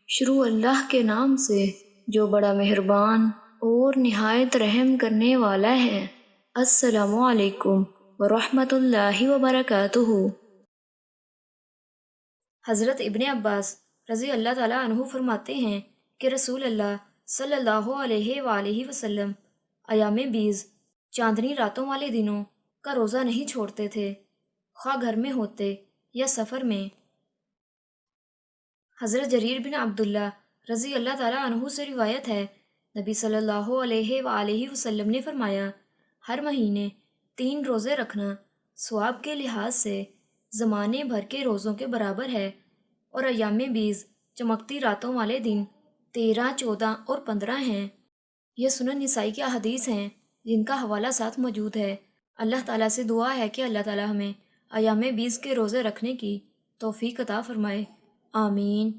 شروع اللہ کے نام سے جو بڑا مہربان اور نہایت رحم کرنے والا ہے۔ السلام علیکم ورحمۃ اللہ وبرکاتہ۔ حضرت ابن عباس رضی اللہ تعالیٰ عنہ فرماتے ہیں کہ رسول اللہ صلی اللہ علیہ وآلہ وسلم ایام بیز چاندنی راتوں والے دنوں کا روزہ نہیں چھوڑتے تھے، خواہ گھر میں ہوتے یا سفر میں۔ حضرت جریر بن عبداللہ رضی اللہ تعالیٰ عنہ سے روایت ہے، نبی صلی اللہ علیہ وآلہ وسلم نے فرمایا، ہر مہینے 3 روزے رکھنا ثواب کے لحاظ سے زمانے بھر کے روزوں کے برابر ہے، اور ایام بیز چمکتی راتوں والے دن 13، 14 اور 15 ہیں۔ یہ سنن نسائی کی احادیث ہیں جن کا حوالہ ساتھ موجود ہے۔ اللہ تعالیٰ سے دعا ہے کہ اللہ تعالیٰ ہمیں ایام بیز کے روزے رکھنے کی توفیق عطا فرمائے، آمین۔